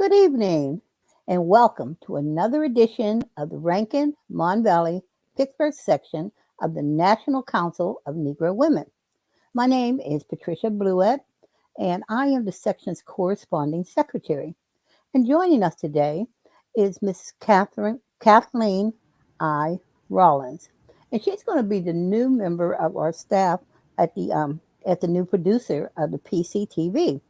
Good evening, and welcome to another edition of the Rankin Mon Valley Pittsburgh section of the National Council of Negro Women. My name is Patricia Bluett, and I am the section's corresponding secretary. And joining us today is Mrs. Kathleen I. Rollins, and she's going to be the new member of our staff at the new producer of the PCTV.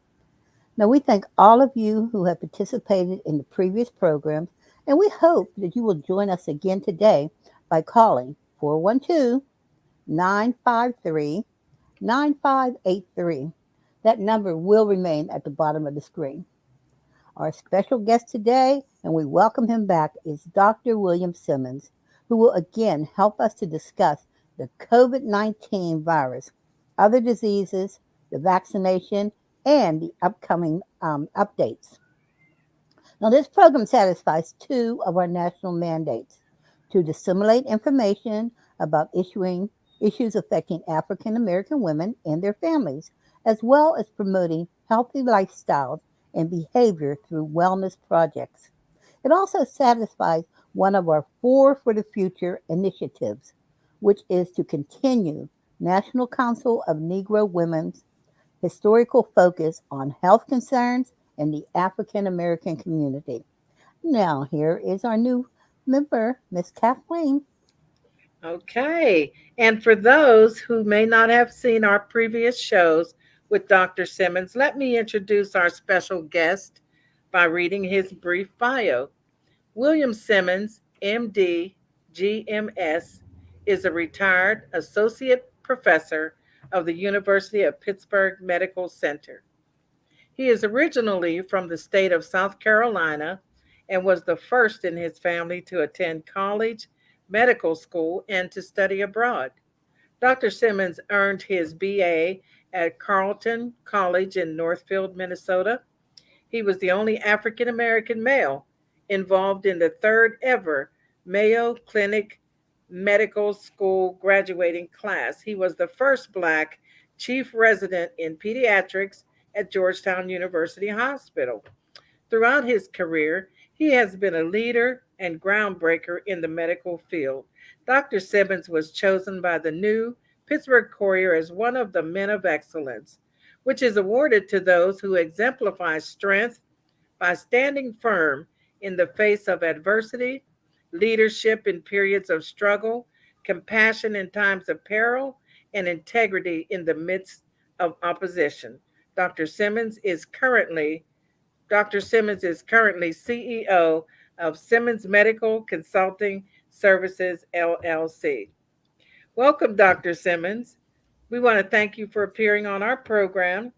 Now, we thank all of you who have participated in the previous programs, and we hope that you will join us again today by calling 412 953 9583. That number will remain at the bottom of the screen. Our special guest today, and we welcome him back, is Dr. William Simmons, who will again help us to discuss the COVID-19 virus, other diseases, the vaccination, and the upcoming updates. Now, this program satisfies two of our national mandates to disseminate information about issues affecting African American women and their families, as well as promoting healthy lifestyles and behavior through wellness projects. It also satisfies one of our Four for the Future initiatives, which is to continue National Council of Negro Women's historical focus on health concerns in the African American community. Now, here is our new member, Miss Kathleen. Okay. And for those who may not have seen our previous shows with Dr. Simmons, let me introduce our special guest by reading his brief bio. William Simmons, MD, GMS, is a retired associate professor of the University of Pittsburgh Medical Center. He is originally from the state of South Carolina and was the first in his family to attend college, medical school, and to study abroad. Dr. Simmons earned his BA at Carleton College in Northfield, Minnesota. He was the only African American male involved in the third ever Mayo Clinic Medical School graduating class. He was the first Black chief resident in pediatrics at Georgetown University Hospital. Throughout his career, he has been a leader and groundbreaker in the medical field. Dr. Simmons was chosen by the New Pittsburgh Courier as one of the Men of Excellence, which is awarded to those who exemplify strength by standing firm in the face of adversity, leadership in periods of struggle, compassion in times of peril, and integrity in the midst of opposition. Dr. Simmons is currently Dr. Simmons is currently CEO of Simmons Medical Consulting Services LLC. Welcome, Dr. Simmons. We want to thank you for appearing on our program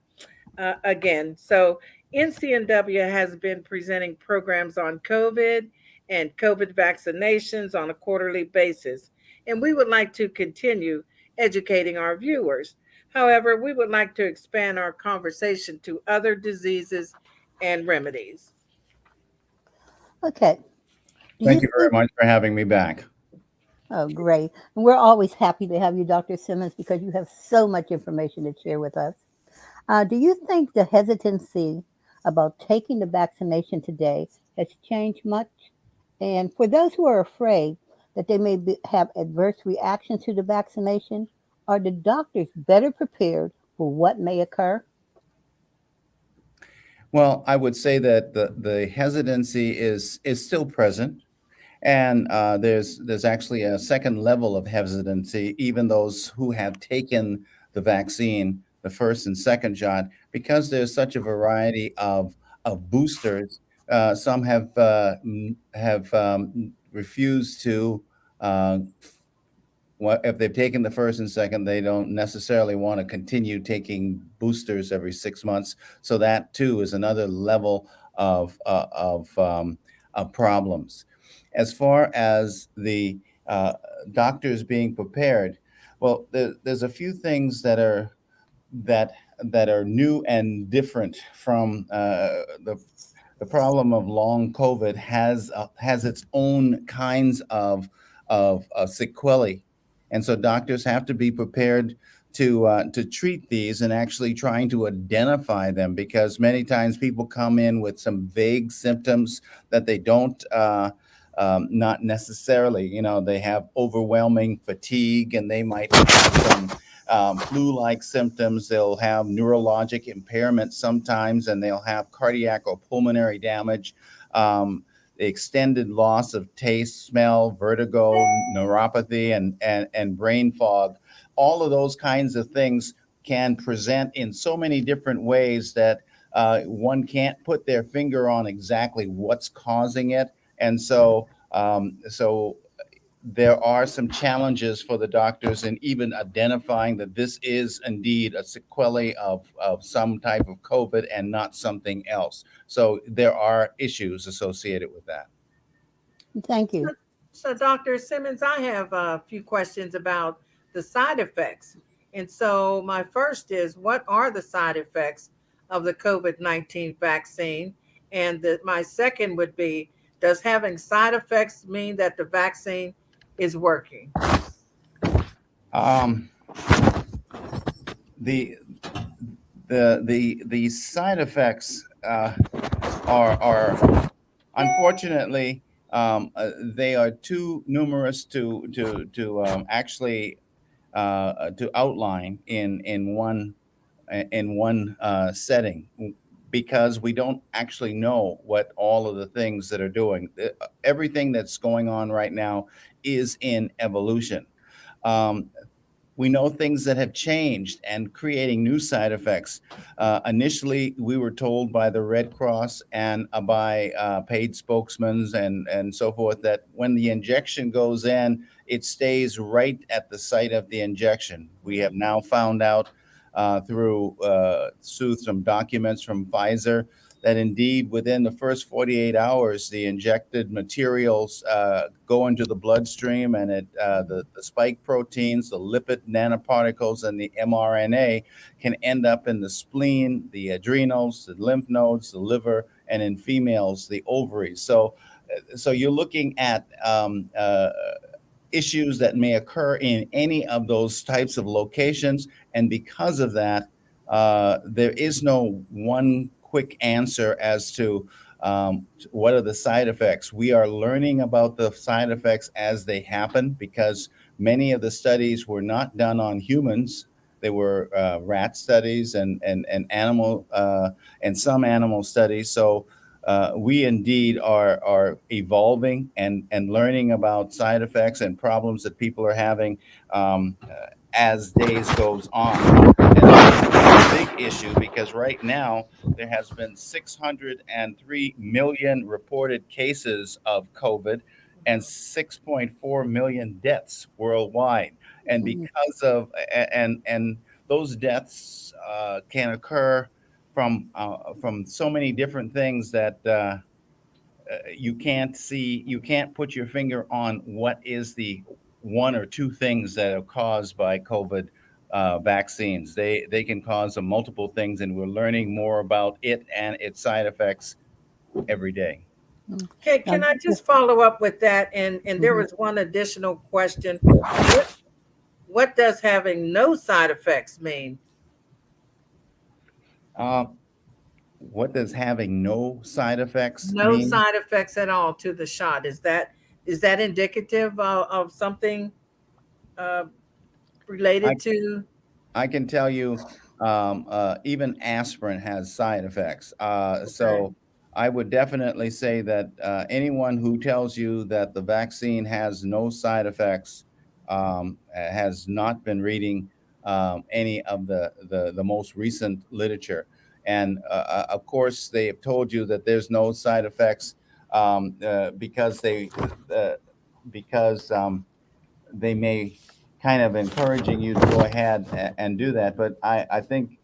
again. So, NCNW has been presenting programs on COVID and COVID vaccinations on a quarterly basis, and we would like to continue educating our viewers. However, we would like to expand our conversation to other diseases and remedies. Okay. Do Thank you you very think? much for having me back. Oh, great. And we're always happy to have you, Dr. Simmons, because you have so much information to share with us. Do you think the hesitancy about taking the vaccination today has changed much? And for those who are afraid that they have adverse reactions to the vaccination, are the doctors better prepared for what may occur? Well, I would say that the hesitancy is still present, and there's actually a second level of hesitancy, even those who have taken the vaccine, the first and second shot, because there's such a variety of boosters. Some have refused to. If they've taken the first and second, they don't necessarily want to continue taking boosters every 6 months. So that too is another level of problems. As far as the doctors being prepared, well, there's a few things that are new and different from the problem of long COVID has its own kinds of sequelae, and so doctors have to be prepared to treat these and actually trying to identify them, because many times people come in with some vague symptoms that they don't not necessarily, they have overwhelming fatigue, and they might have some flu-like symptoms. They'll have neurologic impairment sometimes, and they'll have cardiac or pulmonary damage, extended loss of taste, smell, vertigo, neuropathy, and brain fog. All of those kinds of things can present in so many different ways that one can't put their finger on exactly what's causing it. And so there are some challenges for the doctors in even identifying that this is indeed a sequelae of some type of COVID and not something else. So there are issues associated with that. Thank you. So, Dr. Simmons, I have a few questions about the side effects. And so, my first is, what are the side effects of the COVID-19 vaccine? And my second would be, does having side effects mean that the vaccine is working? Um, the the side effects are unfortunately they are too numerous to actually to outline in one setting, because we don't actually know what all of the things that are doing. Everything that's going on right now is in evolution. Um, we know things that have changed and creating new side effects. Initially, we were told by the Red Cross and by paid spokesmen and so forth that when the injection goes in, it stays right at the site of the injection. We have now found out through some documents from Pfizer that indeed within the first 48 hours, the injected materials go into the bloodstream, and the spike proteins, the lipid nanoparticles, and the mRNA can end up in the spleen, the adrenals, the lymph nodes, the liver, and in females, the ovaries. So you're looking at issues that may occur in any of those types of locations. And because of that, there is no one quick answer as to what are the side effects. We are learning about the side effects as they happen, because many of the studies were not done on humans. They were rat studies and animal and some animal studies. So we indeed are evolving and learning about side effects and problems that people are having as days goes on. And that's a big issue, because right now there has been 603 million reported cases of COVID and 6.4 million deaths worldwide. And because of and those deaths can occur from so many different things that you can't put your finger on what is the one or two things that are caused by COVID vaccines. They can cause multiple things, and we're learning more about it and its side effects every day. Can I just follow up with that? And there was one additional question. What does having no side effects mean? What does having no side effects No mean? side effects at all to the shot. Is that indicative of something uh, I, related to? I can tell you, even aspirin has side effects. Okay. So I would definitely say that anyone who tells you that the vaccine has no side effects has not been reading any of the most recent literature. And of course, they have told you that there's no side effects because uh, they may kind of encouraging you to go ahead and do that. But I think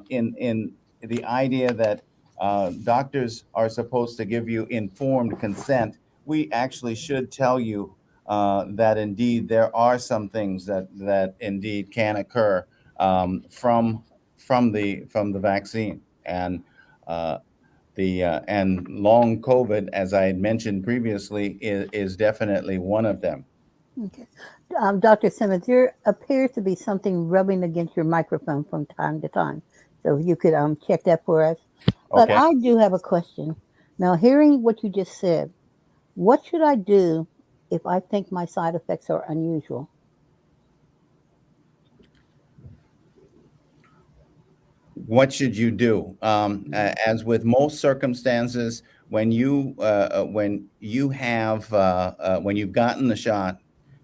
in the idea that doctors are supposed to give you informed consent, we actually should tell you that indeed there are some things that indeed can occur from the vaccine. And and long COVID, as I had mentioned previously, is definitely one of them. Okay. Dr. Simmons, there appears to be something rubbing against your microphone from time to time. So if you could check that for us. But Okay. I do have a question. Now, hearing what you just said, what should I do if I think my side effects are unusual? What should you do? As with most circumstances, when you have when you've gotten the shot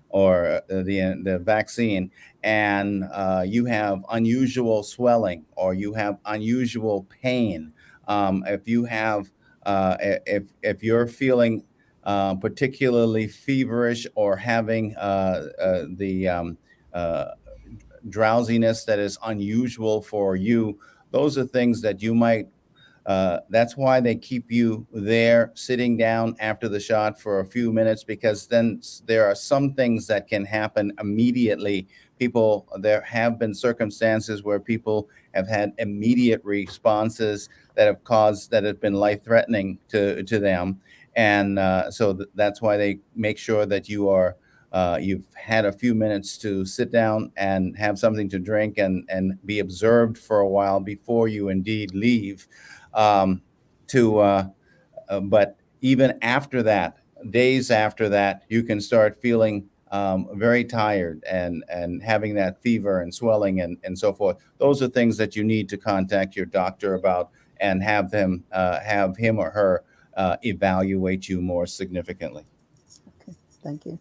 or the vaccine, and you have unusual swelling or you have unusual pain, if you have if you're feeling particularly feverish or having the drowsiness that is unusual for you, those are things that you might that's why they keep you there sitting down after the shot for a few minutes, because then there are some things that can happen immediately. There have been circumstances where people have had immediate responses that have been life threatening to them. And that's why they make sure that you've had a few minutes to sit down and have something to drink and be observed for a while before you indeed leave. Um, but even after that, days after that, you can start feeling very tired and having that fever and swelling and so forth. Those are things that you need to contact your doctor about and have him or her evaluate you more significantly. Okay, thank you.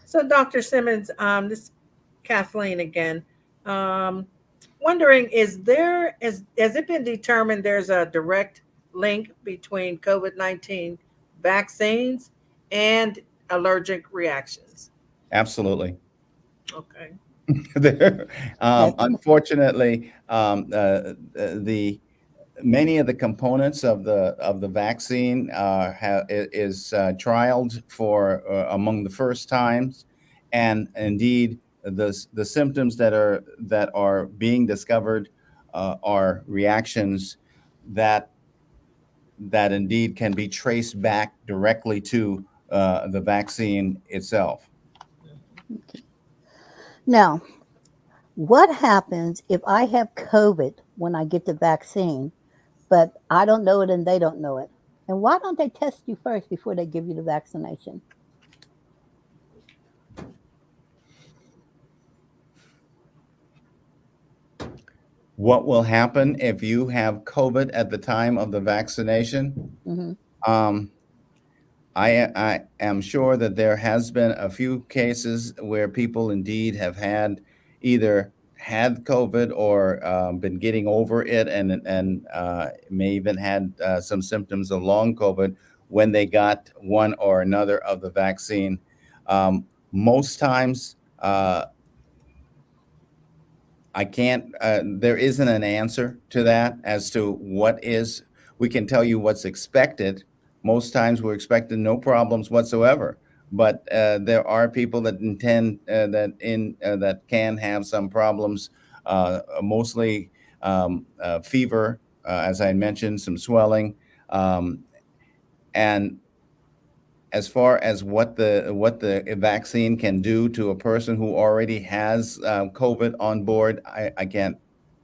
So, Dr. Simmons, this is Kathleen again. Um, Wondering, has it been determined there's a direct link between COVID-19 vaccines and allergic reactions? Absolutely. Okay. There, Yes. unfortunately, the many of the components of the vaccine is trialed for among the first times, and indeed the symptoms that are being discovered are reactions that indeed can be traced back directly to the vaccine itself. Now, what happens if I have COVID when I get the vaccine, but I don't know it and they don't know it? And why don't they test you first before they give you the vaccination? What will happen if you have COVID at the time of the vaccination? Hmm. Um, I am sure that there has been a few cases where people indeed have either had COVID or been getting over it, and may even had some symptoms of long COVID when they got one or another of the vaccine. Most times, I can't. There isn't an answer to that as to what is. We can tell you what's expected. Most times we're expecting no problems whatsoever, but there are people that that can have some problems. Mostly fever, as I mentioned, some swelling, um, and as far as what the vaccine can do to a person who already has COVID on board, I can't.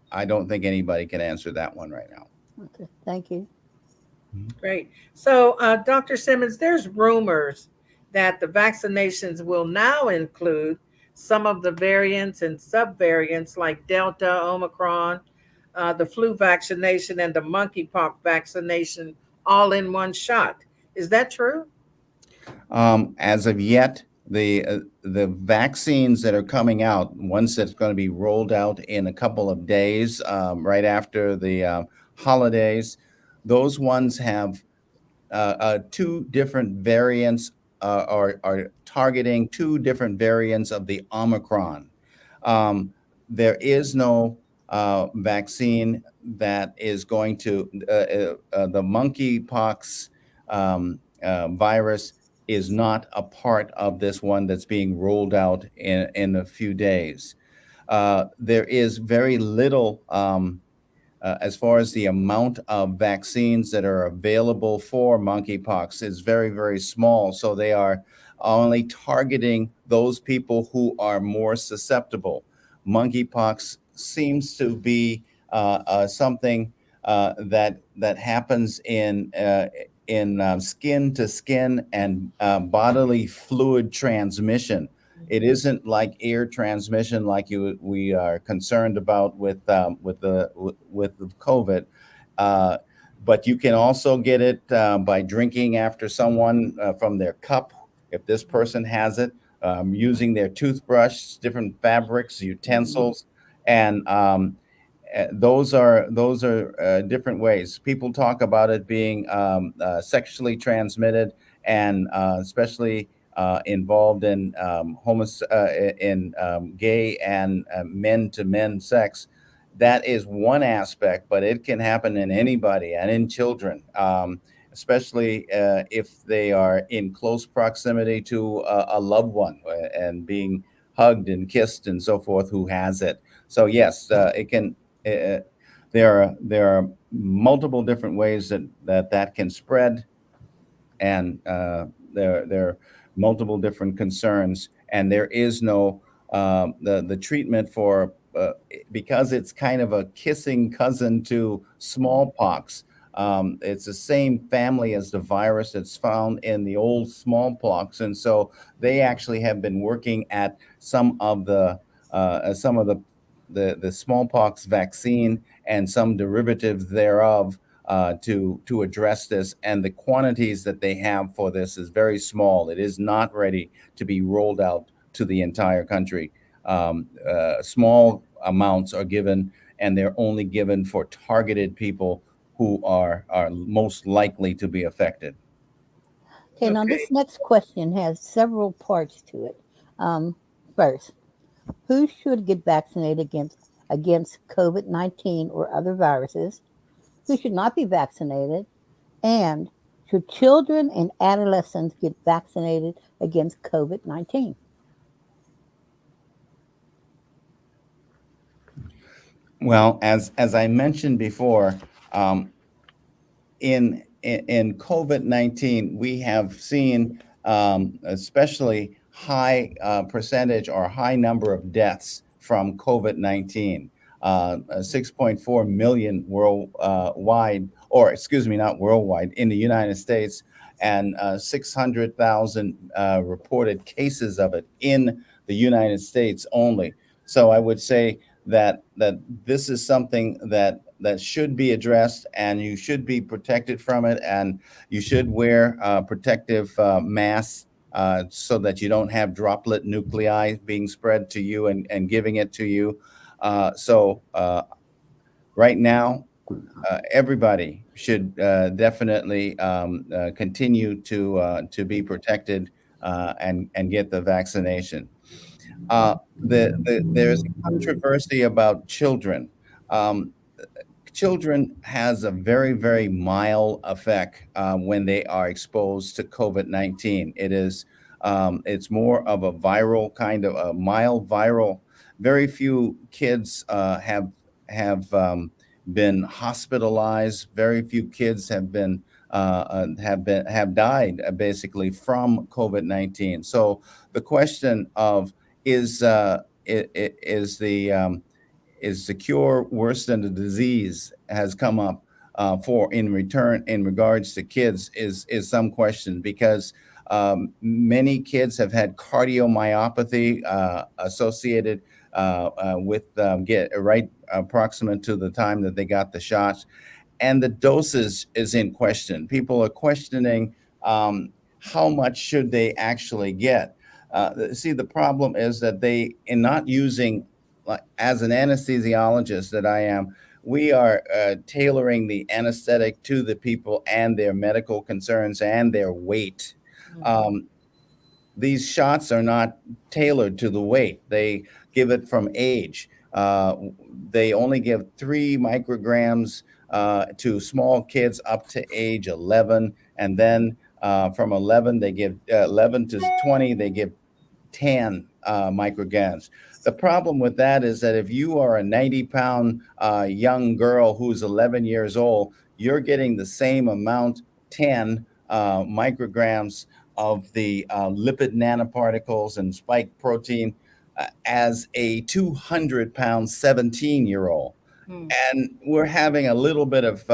I don't think anybody can answer that one right now. Okay, thank you. Great. So, Dr. Simmons, there's rumors that the vaccinations will now include some of the variants and subvariants like Delta, Omicron, the flu vaccination, and the monkeypox vaccination all in one shot. Is that true? As of yet, the vaccines that are coming out, ones that's going to be rolled out in a couple of days, right after the holidays, those ones have two different variants, are targeting two different variants of the Omicron. Um, there is no vaccine that is going to the monkeypox virus is not a part of this one that's being rolled out in a few days. There is very little as far as the amount of vaccines that are available for monkeypox is very, very small. So they are only targeting those people who are more susceptible. Monkeypox seems to be something that happens in skin to skin and bodily fluid transmission. It isn't like air transmission like we are concerned about with the COVID. Uh, but you can also get it by drinking after someone from their cup, if this person has it, using their toothbrush, different fabrics, utensils, and those are different ways. People talk about it being sexually transmitted, and especially involved in gay and men to men sex. That is one aspect, but it can happen in anybody and in children, especially if they are in close proximity to a loved one and being hugged and kissed and so forth who has it. So yes, it can. Uh, there are multiple different ways that can spread, and there are multiple different concerns, and there is no the treatment for because it's kind of a kissing cousin to smallpox. It's the same family as the virus that's found in the old smallpox, and so they actually have been working at some of the smallpox vaccine and some derivatives thereof to address this. And the quantities that they have for this is very small. It is not ready to be rolled out to the entire country. Small amounts are given, and they're only given for targeted people who are most likely to be affected. Okay, now Okay. this next question has several parts to it. First, who should get vaccinated against COVID-19 or other viruses? Who should not be vaccinated? And should children and adolescents get vaccinated against COVID-19? Well, as I mentioned before, um, in COVID-19, we have seen especially high percentage or high number of deaths from COVID-19. 6.4 million worldwide, or excuse me, not worldwide, in the United States, and 600,000 reported cases of it in the United States only. So I would say that this is something that should be addressed, and you should be protected from it, and you should wear protective masks so that you don't have droplet nuclei being spread to you and giving it to you. So right now, everybody should definitely continue to be protected and get the vaccination. There's a controversy about children. Um, Children has a very, very mild effect when they are exposed to COVID-19. It's more of a viral kind of a mild viral. Very few kids have been hospitalized. Very few kids have died basically from COVID-19. So the question of is is the cure worse than the disease has come up for in return in regards to kids is some question, because many kids have had cardiomyopathy associated with get right approximate to the time that they got the shots, and the doses is in question. People are questioning how much should they actually get. See, the problem is that they, in not using, like, as an anesthesiologist that I am, we are tailoring the anesthetic to the people and their medical concerns and their weight. Um, these shots are not tailored to the weight. They give it from age. They only give 3 micrograms to small kids up to age 11. And then from 11, they give 11 to 20, they give 10 micrograms. The problem with that is that if you are a 90-pound young girl who's 11 years old, you're getting the same amount, 10 micrograms of the lipid nanoparticles and spike protein as a 200-pound 17-year-old. Hmm. And we're having a little bit of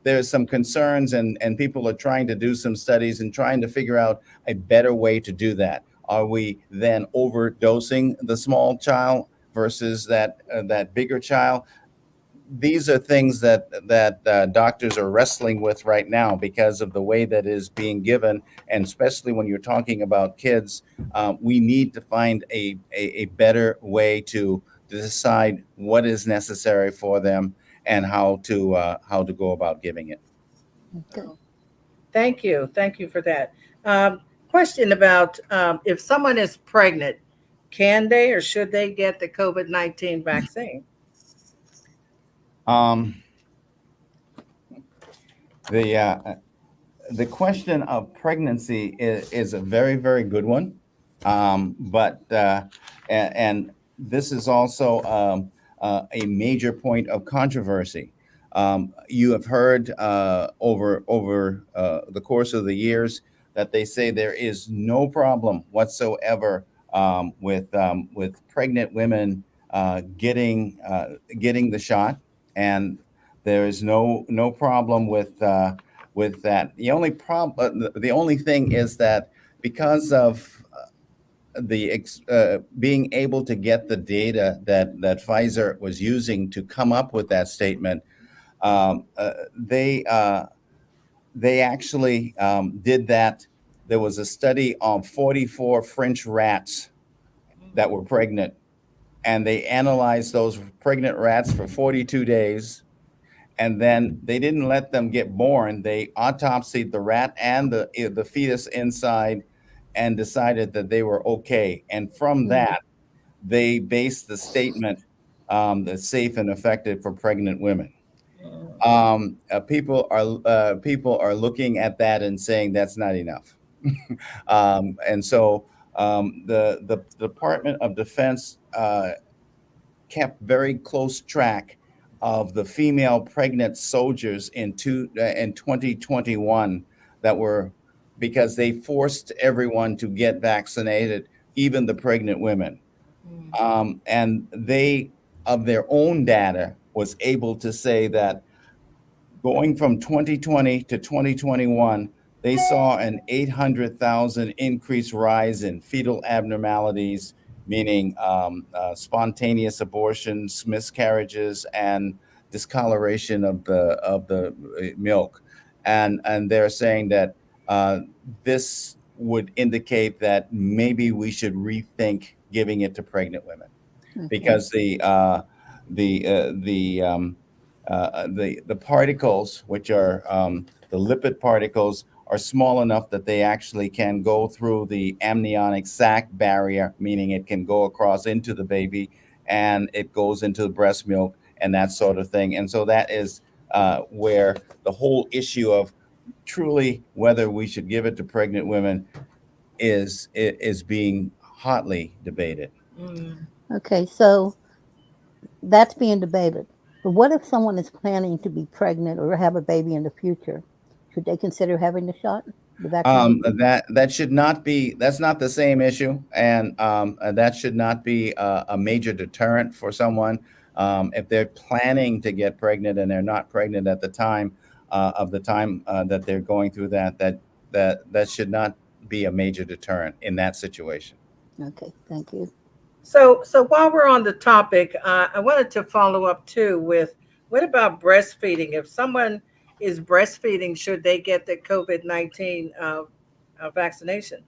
there's some concerns, and people are trying to do some studies and trying to figure out a better way to do that. Are we then overdosing the small child versus that bigger child? These are things that doctors are wrestling with right now because of the way that is being given, and especially when you're talking about kids, we need to find a better way to decide what is necessary for them and how to go about giving it. Okay. Oh, thank you for that. Question about if someone is pregnant, can they or should they get the COVID-19 vaccine? Um, the the question of pregnancy is a very, very good one. But and this is also a major point of controversy. You have heard over the course of the years that they say there is no problem whatsoever with pregnant women getting the shot, and there is no problem with that. The only problem, the only thing is that because of being able to get the data that Pfizer was using to come up with that statement, um, uh, they uh, they actually did that. There was a study on 44 French rats that were pregnant, and they analyzed those pregnant rats for 42 days, and then they didn't let them get born. They autopsied the rat and the fetus inside, and decided that they were okay. And from Mm. that, they based the statement that's safe and effective for pregnant women. Mm. People are looking at that and saying that's not enough. And so the Department of Defense kept very close track of the female pregnant soldiers in 2021 that were, because they forced everyone to get vaccinated, even the pregnant women. Mm. And they, of their own data, was able to say that going from 2020 to 2021, they saw an 800,000 increase rise in fetal abnormalities, meaning spontaneous abortions, miscarriages, and discoloration of the milk. And they're saying that uh, this would indicate that maybe we should rethink giving it to pregnant women, Okay. because the particles, which are the lipid particles, are small enough that they actually can go through the amniotic sac barrier, meaning it can go across into the baby, and it goes into the breast milk and that sort of thing. And so that is where the whole issue of truly whether we should give it to pregnant women is being hotly debated. Mm. Okay. So that's being debated. But what if someone is planning to be pregnant or have a baby in the future? Should they consider having the shot, the vaccination? That should not be. That's not the same issue, and that should not be a major deterrent for someone if they're planning to get pregnant and they're not pregnant at the time of the time that they're going through that should not be a major deterrent in that situation. Okay. Thank you. So while we're on the topic, I wanted to follow up too with what about breastfeeding? If someone is breastfeeding, should they get the COVID-19 vaccination?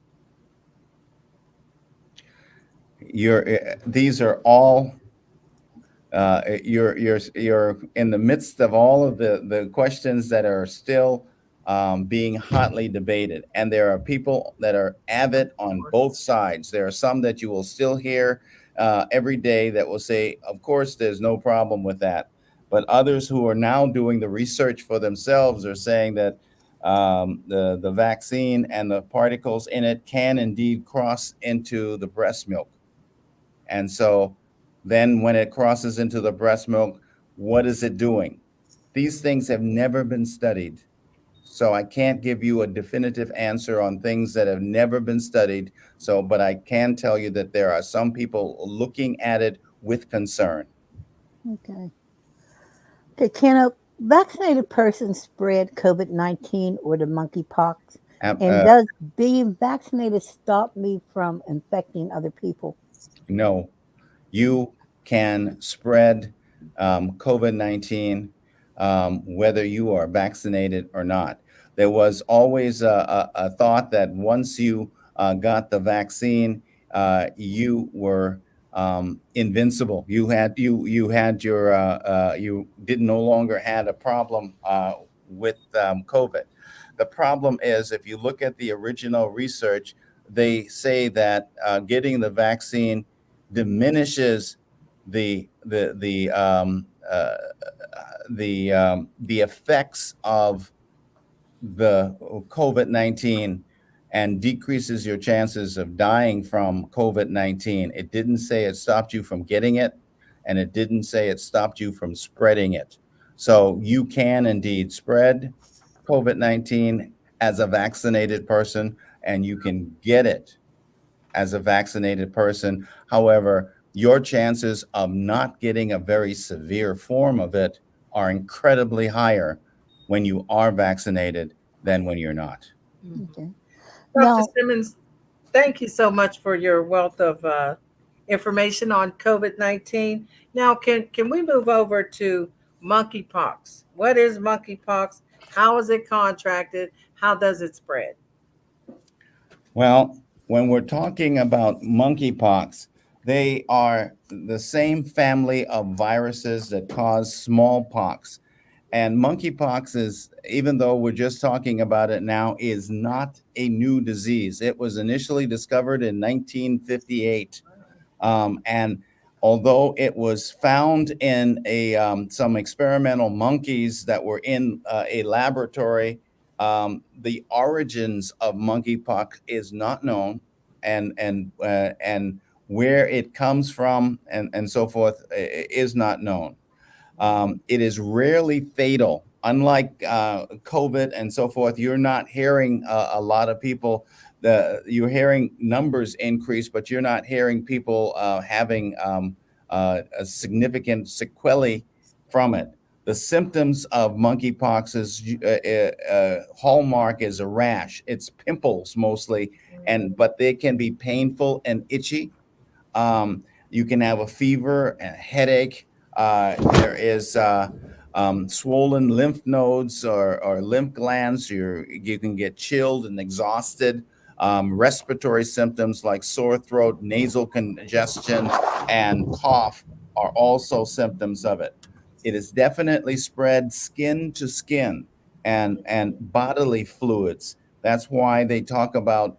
These are all you're in the midst of all of the questions that are still being hotly debated, and there are people that are avid on both sides. There are some that you will still hear every day that will say, "Of course, there's no problem with that," but others who are now doing the research for themselves are saying that the vaccine and the particles in it can indeed cross into the breast milk. And so then when it crosses into the breast milk, what is it doing? These things have never been studied. So I can't give you a definitive answer on things that have never been studied. So, but I can tell you that there are some people looking at it with concern. Okay. Okay, can a vaccinated person spread COVID-19 or the monkeypox? Ab- And uh, does being vaccinated stop me from infecting other people? no, you can spread COVID-19 whether you are vaccinated or not. There was always a thought that once you got the vaccine, you were invincible. You had your you did no longer had a problem with COVID. The problem is if you look at the original research, they say that getting the vaccine diminishes the effects of the COVID-19 and decreases your chances of dying from COVID-19. It didn't say it stopped you from getting it, and it didn't say it stopped you from spreading it. So you can indeed spread COVID-19 as a vaccinated person, and you can get it as a vaccinated person. However, your chances of not getting a very severe form of it are incredibly higher when you are vaccinated than when you're not. Mhm. Okay. Dr. Now, Simmons, thank you so much for your wealth of information on COVID-19. Now, can we move over to monkeypox? What is monkeypox? How is it contracted? How does it spread? Well, when we're talking about monkeypox, they are the same family of viruses that cause smallpox. And monkeypox is, even though we're just talking about it now, is not a new disease. It was initially discovered in 1958. And although it was found in some experimental monkeys that were in a laboratory, the origins of monkeypox is not known, and where it comes from and so forth is not known. It is rarely fatal. Unlike COVID and so forth, you're not hearing a lot of people. You're hearing numbers increase, but you're not hearing people having a significant sequelae from it. The symptoms of monkeypox is hallmark is a rash. It's pimples mostly, and but they can be painful and itchy. You can have a fever and a headache. There is swollen lymph nodes or lymph glands. You can get chilled and exhausted. Respiratory symptoms like sore throat, nasal congestion, and cough are also symptoms of it. It is definitely spread skin to skin and bodily fluids. That's why they talk about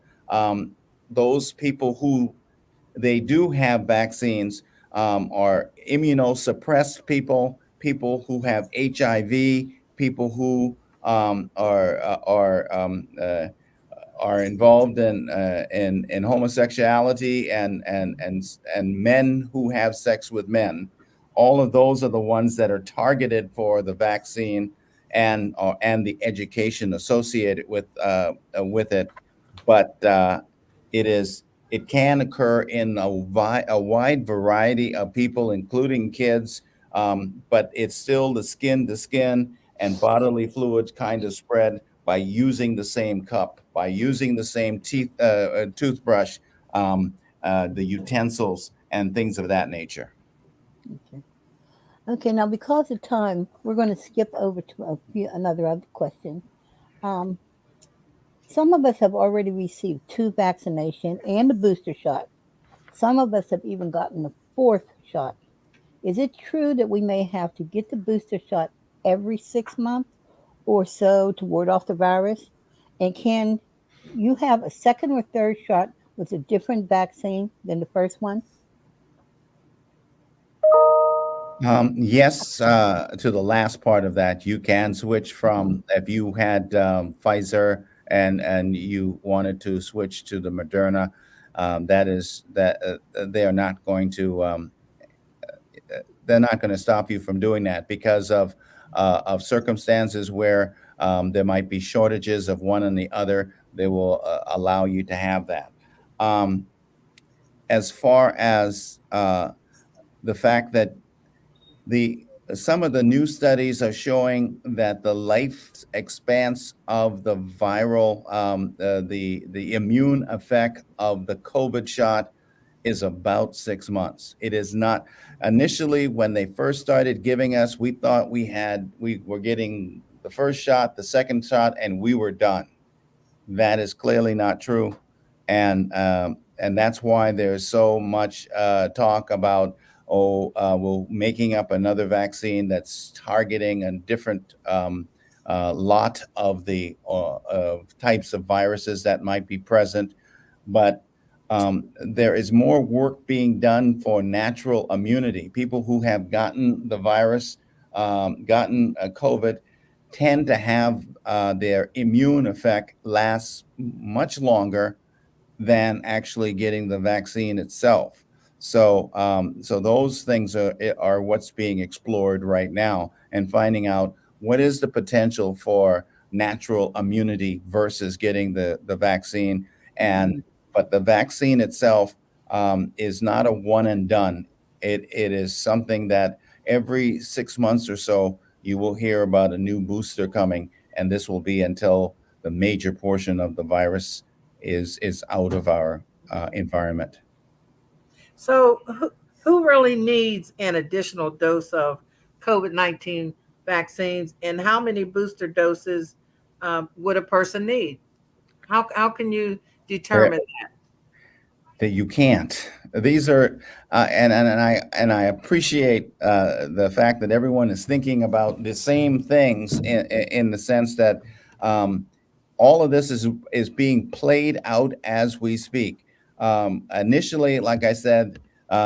those people who they do have vaccines are immunosuppressed people, people who have HIV, people who are involved in homosexuality and men who have sex with men. All of those are the ones that are targeted for the vaccine and the education associated with it. But it is it can occur in a wide variety of people, including kids, but it's still the skin to skin and bodily fluids kind of spread by using the same cup, by using the same toothbrush, the utensils, and things of that nature. okay. Okay, now because of time, we're going to skip over to another other question. Um, some of us have already received two vaccinations and a booster shot. Some of us have even gotten a fourth shot. Is it true that we may have to get the booster shot every 6 months or so to ward off the virus? And can you have a second or third shot with a different vaccine than the first one? Yes, to the last part of that, you can switch from if you had Pfizer and you wanted to switch to the Moderna. That is that they are not going to they're not going to stop you from doing that because of circumstances where there might be shortages of one and the other. They will allow you to have that. As far as the fact that some of the new studies are showing that the life expanse of the viral, the immune effect of the COVID shot is about 6 months. It is not. Initially, when they first started giving us, we thought we were getting the first shot, the second shot, and we were done. That is clearly not true, and that's why there's so much talk about we're making up another vaccine that's targeting a different lot of the types of viruses that might be present. But there is more work being done for natural immunity. People who have gotten the virus, gotten COVID, tend to have their immune effect last much longer than actually getting the vaccine itself. So, so those things are what's being explored right now, and finding out what is the potential for natural immunity versus getting the vaccine. And but the vaccine itself is not a one and done. It is something that every 6 months or so you will hear about a new booster coming, and this will be until the major portion of the virus is out of our environment. So, who really needs an additional dose of COVID-19 vaccines, and how many booster doses would a person need? How can you determine that? That you can't. These are, and I appreciate the fact that everyone is thinking about the same things in the sense that all of this is being played out as we speak. Initially, like I said,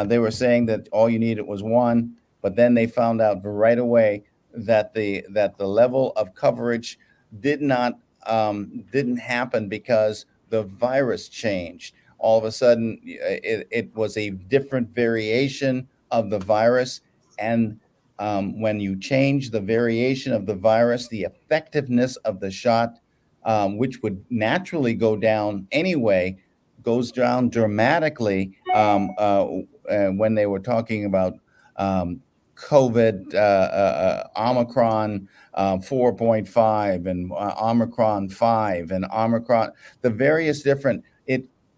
they were saying that all you needed was one, but then they found out right away that the level of coverage didn't happen because the virus changed. All of a sudden, it was a different variation of the virus, and when you change the variation of the virus, the effectiveness of the shot, which would naturally go down anyway, goes down dramatically when they were talking about COVID, Omicron 4.5 and Omicron 5 and Omicron, the various different,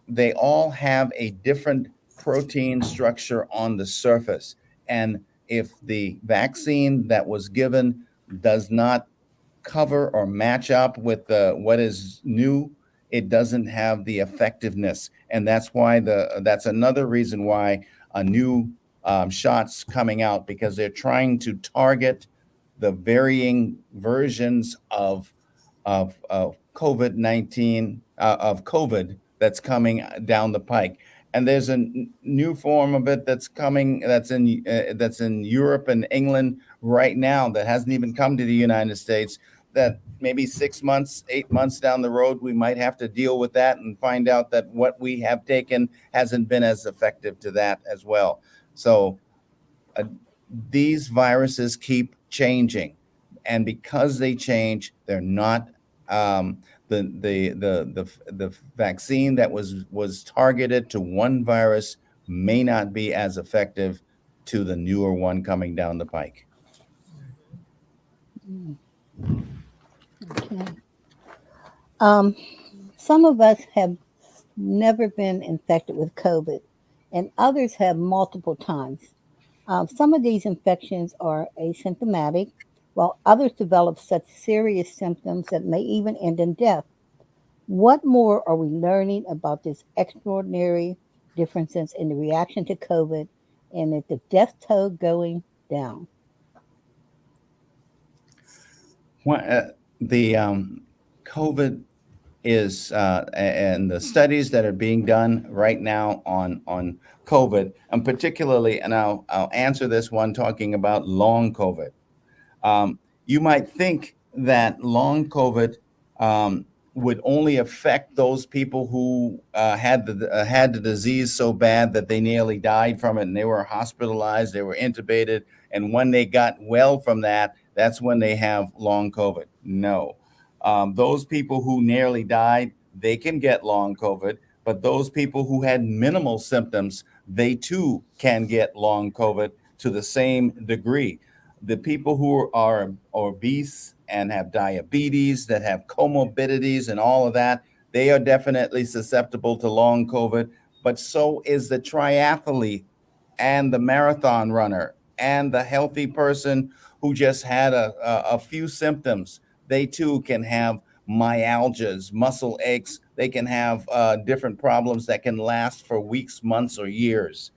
they all have a different protein structure on the surface. And if the vaccine that was given does not cover or match up with what is new, it doesn't have the effectiveness. And that's why that's another reason why a new shots coming out, because they're trying to target the varying versions of COVID-19 of COVID that's coming down the pike. And there's a new form of it that's coming, that's in Europe and England right now, that hasn't even come to the United States, that maybe 6 months, 8 months down the road, we might have to deal with that and find out that what we have taken hasn't been as effective to that as well. So these viruses keep changing, and because they change, they're not the vaccine that was targeted to one virus may not be as effective to the newer one coming down the pike. Okay. Some of us have never been infected with COVID, and others have multiple times. Some of these infections are asymptomatic, while others develop such serious symptoms that may even end in death. What more are we learning about this extraordinary differences in the reaction to COVID, and at the death toll going down? The COVID is, and the studies that are being done right now on COVID, and particularly, and I'll answer this one talking about long COVID. You might think that long COVID would only affect those people who had the disease so bad that they nearly died from it, and they were hospitalized, they were intubated, and when they got well from that, that's when they have long COVID. No, Those people who nearly died, they can get long COVID, but those people who had minimal symptoms, they too can get long COVID to the same degree. The people who are obese and have diabetes, that have comorbidities and all of that, they are definitely susceptible to long COVID, but so is the triathlete and the marathon runner and the healthy person who just had a few symptoms. They too can have myalgias, muscle aches. They can have different problems that can last for weeks, months, or years.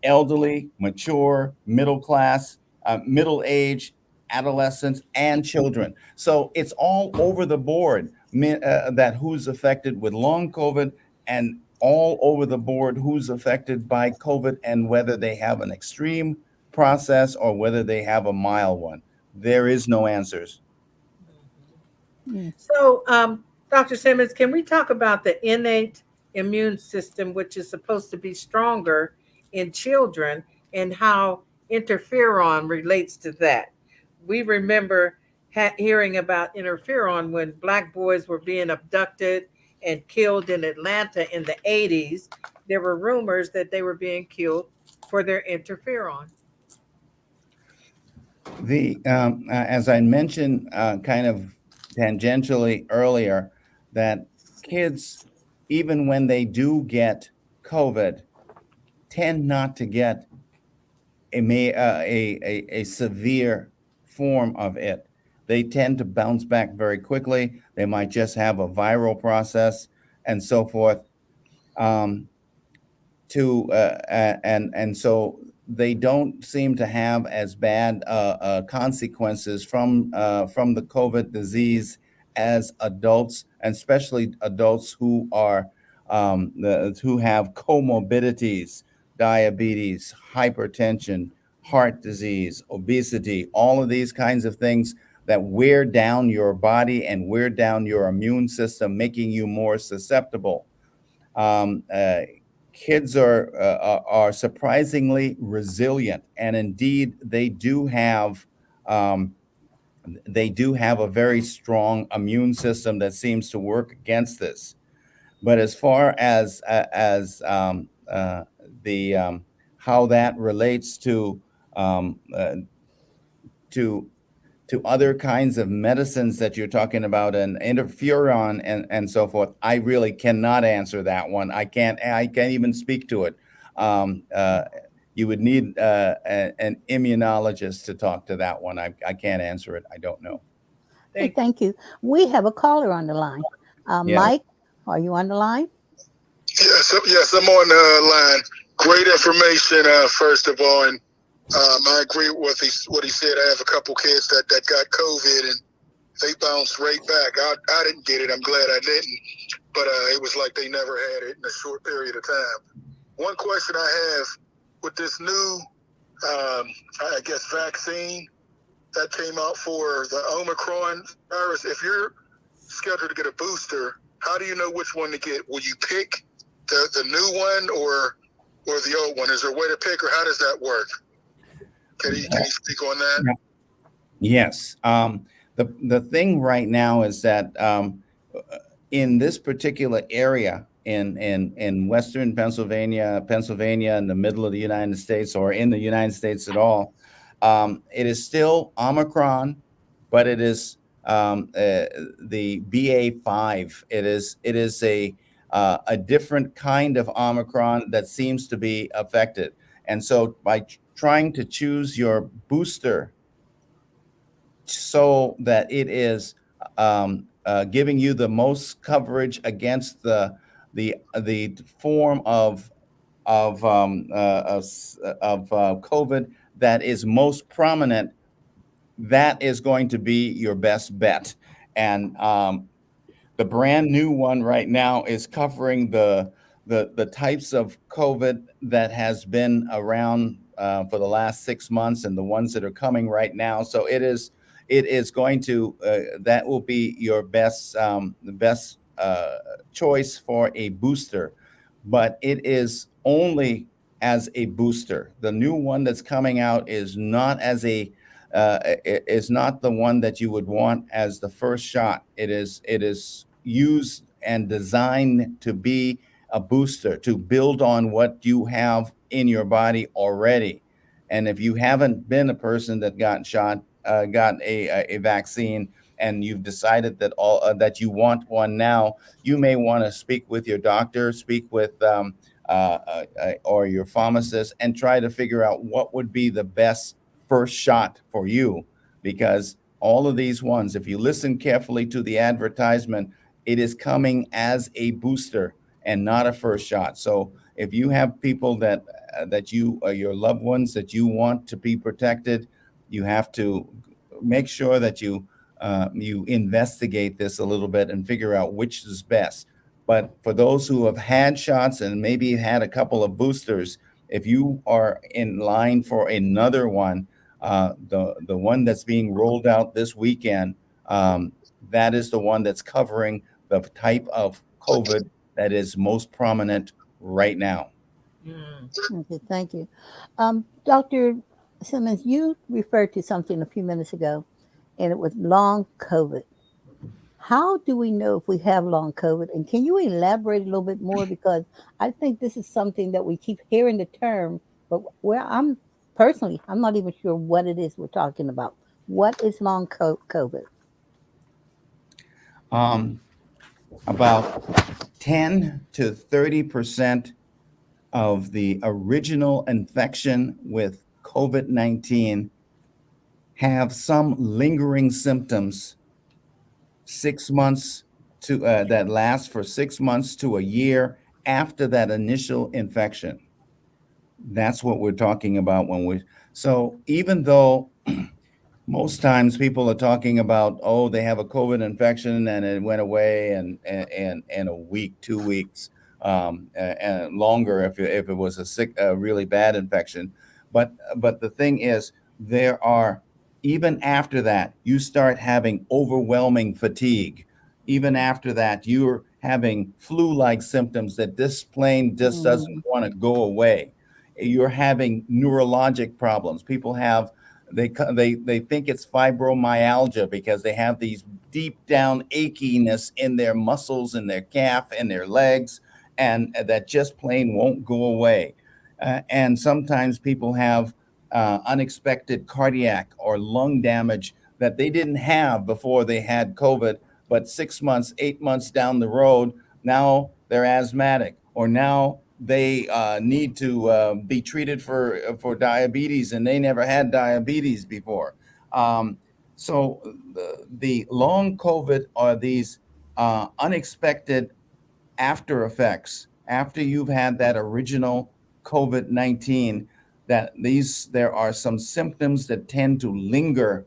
Elderly, mature, middle class, middle age, adolescents, and children. So it's all over the board that who's affected with long COVID, and all over the board who's affected by COVID, and whether they have an extreme process or whether they have a mild one. There is no answers. Mm. So, Dr. Simmons, can we talk about the innate immune system, which is supposed to be stronger in children, and how interferon relates to that? We remember hearing about interferon when Black boys were being abducted and killed in Atlanta in the 80s. There were rumors that they were being killed for their interferon. As I mentioned, kind of tangentially earlier, that kids, even when they do get COVID, tend not to get a severe form of it. They tend to bounce back very quickly. They might just have a viral process and so forth. And so they don't seem to have as bad consequences from the COVID disease as adults, and especially adults who are who have comorbidities, diabetes, hypertension, heart disease, obesity, all of these kinds of things that wear down your body and wear down your immune system, making you more susceptible. Um, uh, Kids are surprisingly resilient, and indeed they do have a very strong immune system that seems to work against this. But as far as the how that relates um, uh, to other kinds of medicines that you're talking about, and interferon and so forth, I really cannot answer that one. I can't even speak to it. Um, uh, you would need an immunologist to talk to that one. I can't answer it. I don't know. Okay, Thank thank you. We have a caller on the line. Yeah. Mike, are you on the line? Yes, I'm on the line. Great information, first of all, and I agree with what he said. I have a couple kids that got COVID, and they bounced right back. I didn't get it. I'm glad I didn't, but it was like they never had it in a short period of time. One question I have with this new, I guess, vaccine that came out for the Omicron virus, if you're scheduled to get a booster, how do you know which one to get? Will you pick the new one or the old one? Is there a way to pick, or how does that work? Can you speak on that? Yes. The thing right now is that in this particular area in Western Pennsylvania, in the middle of the United States, or in the United States at all, it is still Omicron, but it is the BA.5. It is a different kind of Omicron that seems to be affected. And so by trying to choose your booster so that it is giving you the most coverage against the form of COVID that is most prominent, that is going to be your best bet. And the brand new one right now is covering the types of COVID that has been around for the last 6 months, and the ones that are coming right now. So it is going to that will be your best the best choice for a booster, but it is only as a booster. The new one that's coming out is not as a is not the one that you would want as the first shot. It is used and designed to be a booster to build on what you have in your body already. And if you haven't been a person that got a vaccine, and you've decided that that you want one now, you may want to speak with your doctor, speak with or your pharmacist, and try to figure out what would be the best first shot for you. Because all of these ones, if you listen carefully to the advertisement, it is coming as a booster and not a first shot. So if you have people that you your loved ones that you want to be protected, you have to make sure that you investigate this a little bit and figure out which is best. But for those who have had shots and maybe had a couple of boosters, if you are in line for another one, the one that's being rolled out this weekend, that is the one that's covering the type of COVID that is most prominent right now. Okay, thank you. Dr. Simmons, you referred to something a few minutes ago, and it was long COVID. How do we know if we have long COVID? And can you elaborate a little bit more? Because I think this is something that we keep hearing the term, but where I'm personally, I'm not even sure what it is we're talking about. What is long COVID? About 10 to 30% of the original infection with COVID-19 have some lingering symptoms 6 months to that last for 6 months to a year after that initial infection. That's what we're talking about so even though most times people are talking about, oh, they have a COVID infection and it went away in a week, 2 weeks, and longer if it was a really bad infection. But the thing is, there are, even after that, you start having overwhelming fatigue. Even after that, you're having flu-like symptoms that this plane just doesn't want to go away. You're having neurologic problems. People have they think it's fibromyalgia because they have these deep down achiness in their muscles, in their calf, and their legs, and that just plain won't go away. And sometimes people have unexpected cardiac or lung damage that they didn't have before they had COVID, but 6 months, 8 months down the road, now they're asthmatic, or now they need to be treated for diabetes, and they never had diabetes before. So the long COVID are these unexpected after effects after you've had that original COVID-19. There are some symptoms that tend to linger,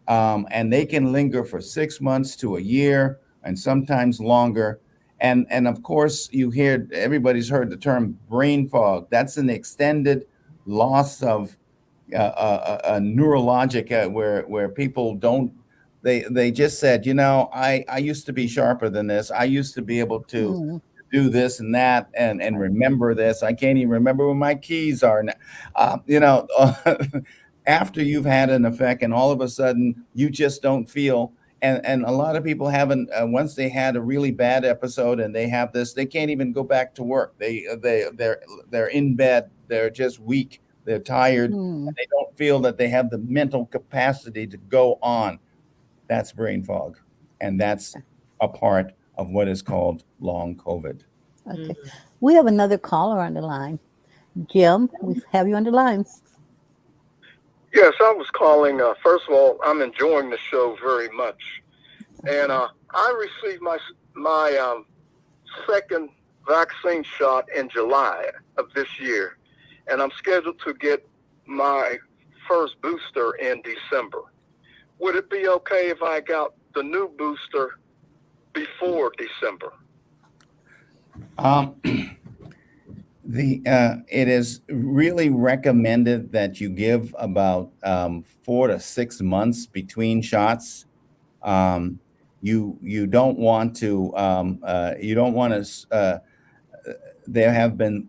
and they can linger for 6 months to a year, and sometimes longer. And of course, everybody's heard the term brain fog. That's an extended loss of a neurologic where people don't. They just said, I used to be sharper than this. I used to be able to do this and that and remember this. I can't even remember where my keys are now. After you've had an effect, and all of a sudden you just don't feel. And a lot of people haven't. Once they had a really bad episode and they have this, they can't even go back to work. They're in bed. They're just weak. They're tired. And they don't feel that they have the mental capacity to go on. That's brain fog, and that's a part of what is called long COVID. Okay, we have another caller on the line. Jim, we have you on the line. Yes, I was calling. First of all, I'm enjoying the show very much, and I received my second vaccine shot in July of this year, and I'm scheduled to get my first booster in December. Would it be okay if I got the new booster before December? It is really recommended that you give about 4 to 6 months between shots. You don't want to. There have been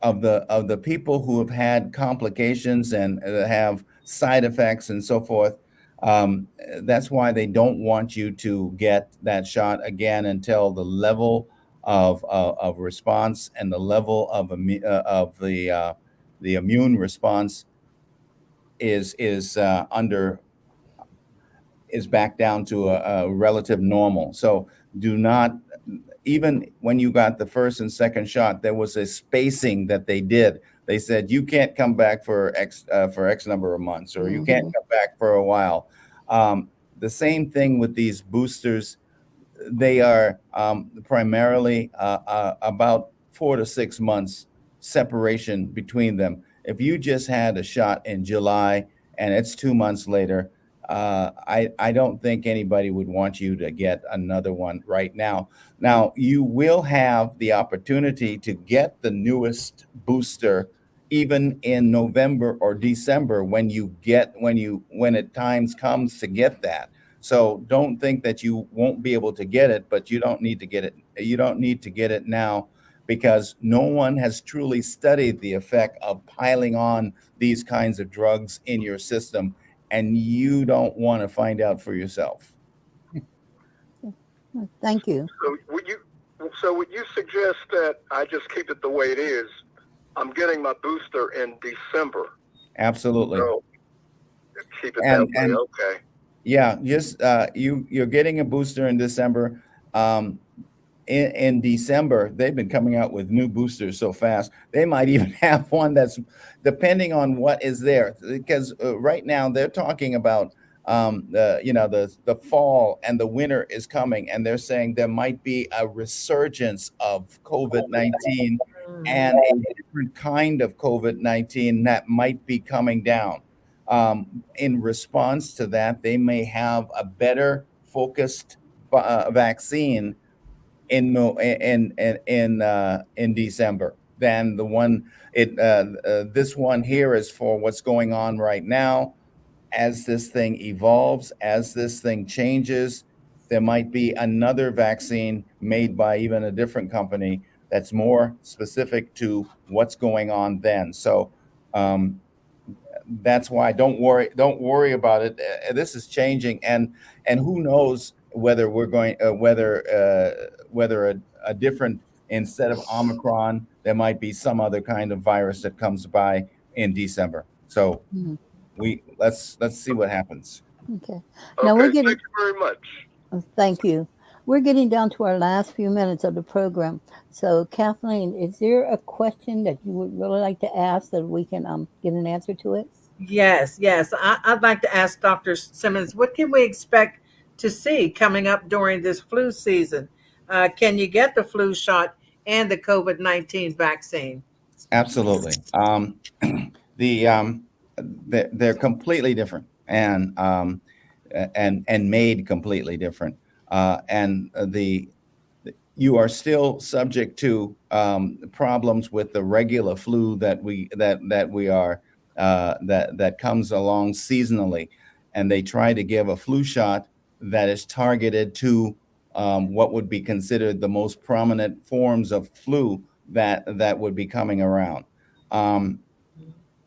of the people who have had complications and have side effects and so forth. That's why they don't want you to get that shot again until the level of response and the level of the immune response is back down to a relative normal. So do not, even when you got the first and second shot, there was a spacing that they did. They said you can't come back for X number of months, or you can't come back for a while. The same thing with these boosters. They are primarily about 4 to 6 months separation between them. If you just had a shot in July and it's 2 months later, I don't think anybody would want you to get another one right now. Now, you will have the opportunity to get the newest booster even in November or December when it times comes to get that. So don't think that you won't be able to get it, but you don't need to get it. You don't need to get it now, because no one has truly studied the effect of piling on these kinds of drugs in your system, and you don't want to find out for yourself. Thank you. So would you suggest that I just keep it the way it is? I'm getting my booster in December. Absolutely. So keep it that way. Okay. Yeah, just you're getting a booster in December. In December, they've been coming out with new boosters so fast. They might even have one that's depending on what is there, because right now they're talking about the fall and the winter is coming, and they're saying there might be a resurgence of COVID-19 and a different kind of COVID-19 that might be coming down. In response to that, they may have a better focused vaccine in December than the one. This one here is for what's going on right now. As this thing evolves, as this thing changes, there might be another vaccine made by even a different company that's more specific to what's going on then. So that's why don't worry about it. This is changing, and who knows whether we're going whether a different, instead of Omicron, there might be some other kind of virus that comes by in December. So let's see what happens. Okay. Now thank you very much. Thank you. We're getting down to our last few minutes of the program. So, Kathleen, is there a question that you would really like to ask that we can get an answer to it? Yes. I'd like to ask Dr. Simmons, what can we expect to see coming up during this flu season? Can you get the flu shot and the COVID-19 vaccine? Absolutely. They're completely different and made completely different. You are still subject to problems with the regular flu that comes along seasonally, and they try to give a flu shot that is targeted to what would be considered the most prominent forms of flu that would be coming around.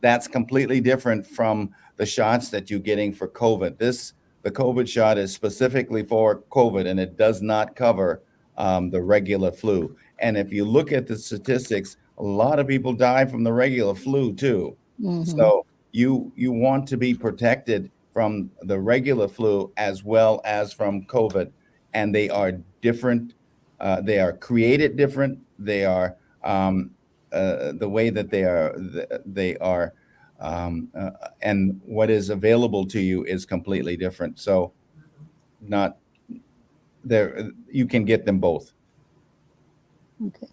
That's completely different from the shots that you're getting for COVID. The COVID shot is specifically for COVID, and it does not cover the regular flu. And if you look at the statistics, a lot of people die from the regular flu too. So you want to be protected from the regular flu as well as from COVID, and they are different. They are created different. They are the way that they are, and what is available to you is completely different. So, not there. You can get them both. Okay.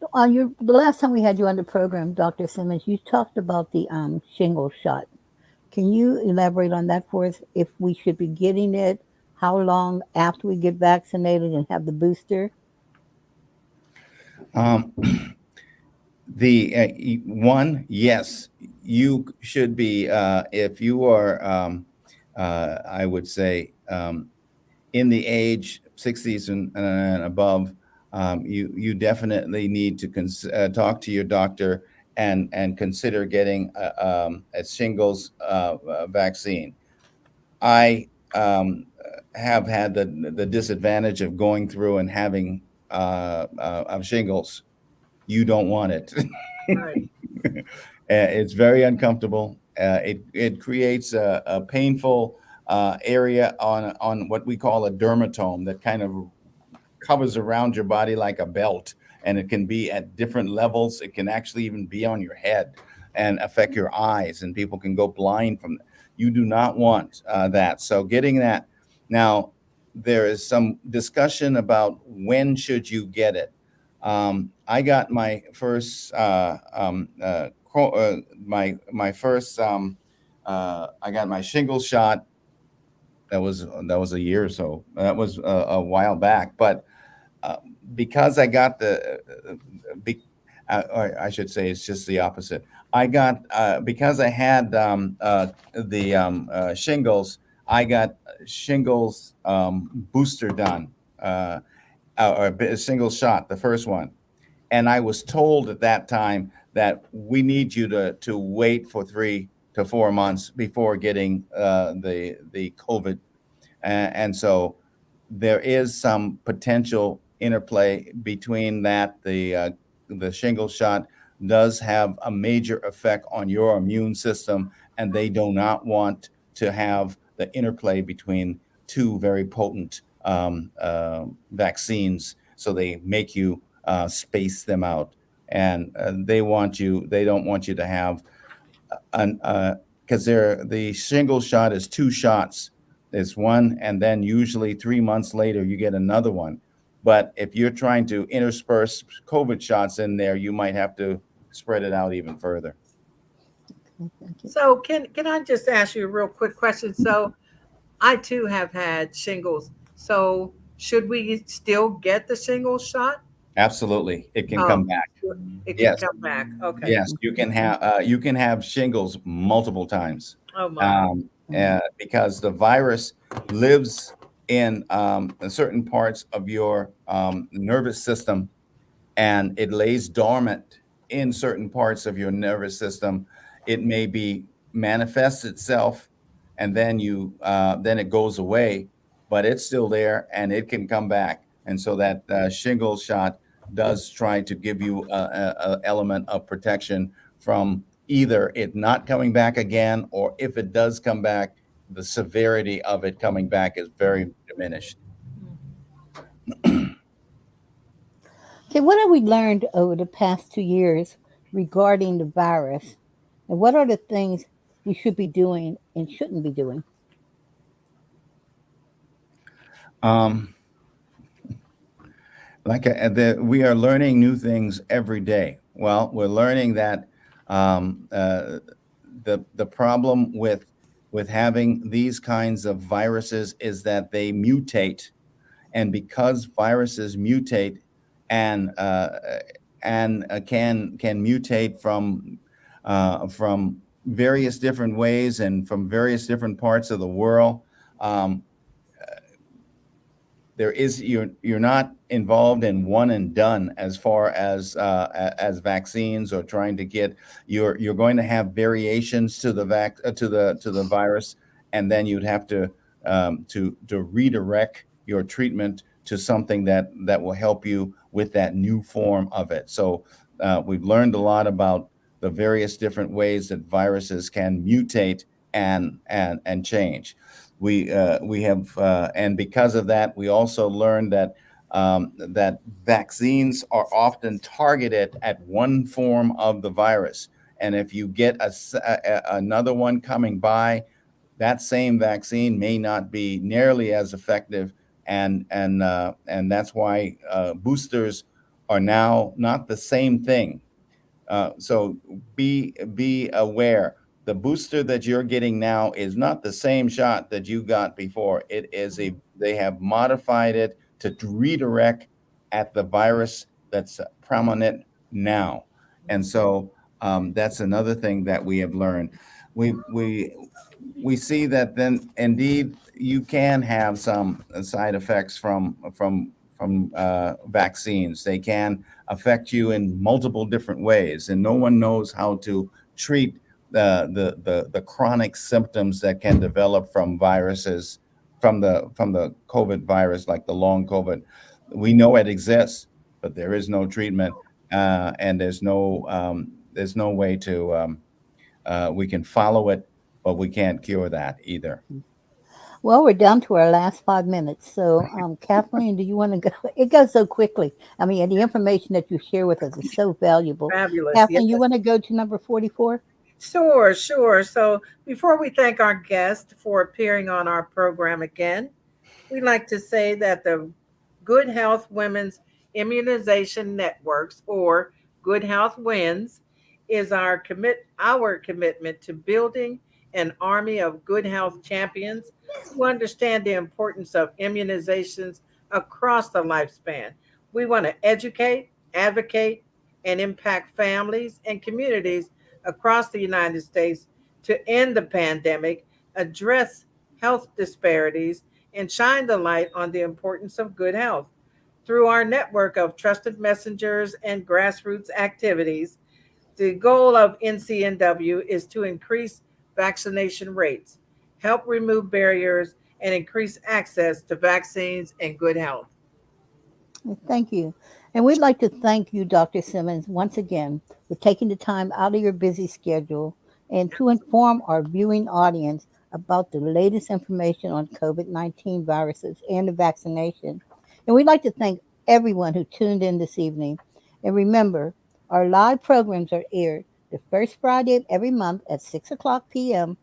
The last time we had you on the program, Dr. Simmons, you talked about the shingles shot. Can you elaborate on that for us? If we should be getting it, how long after we get vaccinated and have the booster? Yes, you should be. If you are, I would say, in the age 60s and above, you definitely need to talk to your doctor and consider getting a shingles vaccine. I have had the disadvantage of going through and having of shingles. You don't want it. Right. It's very uncomfortable. It creates a painful area on what we call a dermatome that kind of covers around your body like a belt, and it can be at different levels. It can actually even be on your head and affect your eyes, and people can go blind from that. You do not want that. So getting that now, there is some discussion about when should you get it. I got my first my first I got my shingles shot. That was a year or so. That was a while back, but because I got or I should say it's just the opposite. I got because I had the shingles. I got shingles booster done, or a single shot, the first one, and I was told at that time that we need you to wait for 3 to 4 months before getting the COVID, and so there is some potential interplay between that. The shingle shot does have a major effect on your immune system, and they do not want to have the interplay between two very potent vaccines. So they make you space them out, and they don't want you to have an because the shingle shot is 2 shots. There's one, and then usually 3 months later you get another one. But if you're trying to intersperse COVID shots in there, you might have to spread it out even further. Thank you. So can I just ask you a real quick question? So I too have had shingles. So should we still get the shingles shot? Absolutely, it can Oh, come back. it can Yes, come back. Okay. yes, you can have shingles multiple times. Oh my. Because the virus lives in certain parts of your nervous system, and it lays dormant in certain parts of your nervous system. It may be manifests itself, and then it goes away, but it's still there and it can come back. And so that shingle shot does try to give you a element of protection from either it not coming back again, or if it does come back, the severity of it coming back is very diminished. Okay, what have we learned over the past 2 years regarding the virus? And what are the things we should be doing and shouldn't be doing? Um, we are learning new things every day. Well, we're learning that the problem with having these kinds of viruses is that they mutate, and because viruses mutate and can mutate from various different ways and from various different parts of the world. You're not involved in one and done as far as vaccines or trying to get you're going to have variations to the virus, and then you'd have to redirect your treatment to something that will help you with that new form of it. So we've learned a lot about the various different ways that viruses can mutate and change. We have, and because of that, we also learned that that vaccines are often targeted at one form of the virus, and if you get another one coming by, that same vaccine may not be nearly as effective, and that's why boosters are now not the same thing. So be aware. The booster that you're getting now is not the same shot that you got before. They have modified it to redirect at the virus that's prominent now. And so that's another thing that we have learned. We see that then indeed you can have some side effects from vaccines. They can affect you in multiple different ways, and no one knows how to treat the chronic symptoms that can develop from viruses, from the COVID virus, like the long COVID. We know it exists, but there is no treatment, and there's no way to we can follow it, but we can't cure that either. Well, we're down to our last 5 minutes. So, Kathleen, do you want to go? It goes so quickly. I mean, the information that you share with us is so valuable. Fabulous. Kathleen, you Yes. want to go to number 44? Sure. So before we thank our guest for appearing on our program again, we'd like to say that the Good Health Women's Immunization Networks, or Good Health Wins, is our commitment to building an army of good health champions who understand the importance of immunizations across the lifespan. We want to educate, advocate, and impact families and communities across the United States to end the pandemic, address health disparities, and shine the light on the importance of good health. Through our network of trusted messengers and grassroots activities, the goal of NCNW is to increase vaccination rates, help remove barriers, and increase access to vaccines and good health. Thank you. And we'd like to thank you, Dr. Simmons, once again for taking the time out of your busy schedule and to inform our viewing audience about the latest information on COVID-19 viruses and the vaccination. And we'd like to thank everyone who tuned in this evening. And remember, our live programs are aired the first Friday of every month at 6 o'clock p.m.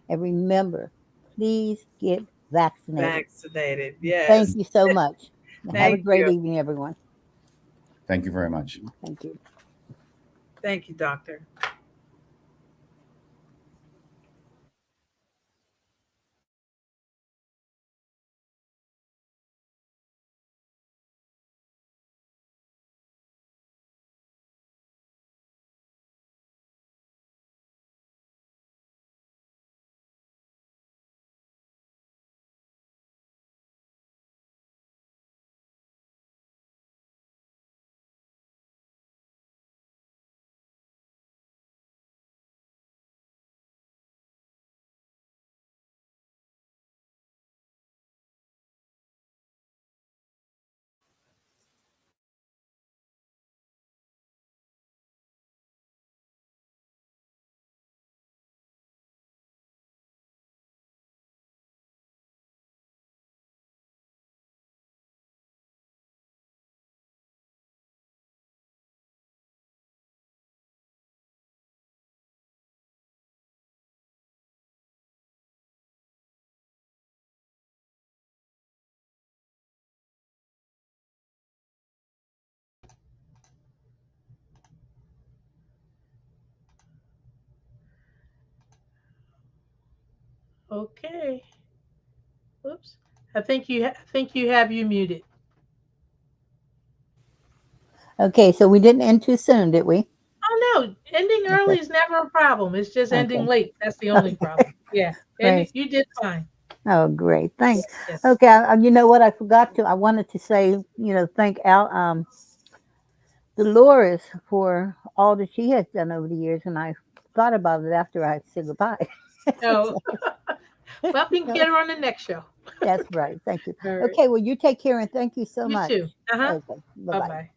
And remember, please get vaccinated. Vaccinated, yes. Thank you so much. Have a Thank great you. evening, everyone. Thank you very much. Thank you. Thank you, Doctor. Okay. Oops. I think you have you muted. Okay, so we didn't end too soon, did we? Oh no, ending early Okay. is never a problem. It's just ending Okay. late. That's the only problem. Yeah. Ending, Great. you did fine. Oh, great. Thanks. Yes. Okay, you know what? I forgot to. I wanted to say, thank Dolores for all that she has done over the years, and I thought about it after I said goodbye. No. Well, we can get her on the next show. That's right. Thank you. All right. Okay, well, you take care and thank you so You much. too. Uh-huh. Okay, bye Bye bye. bye.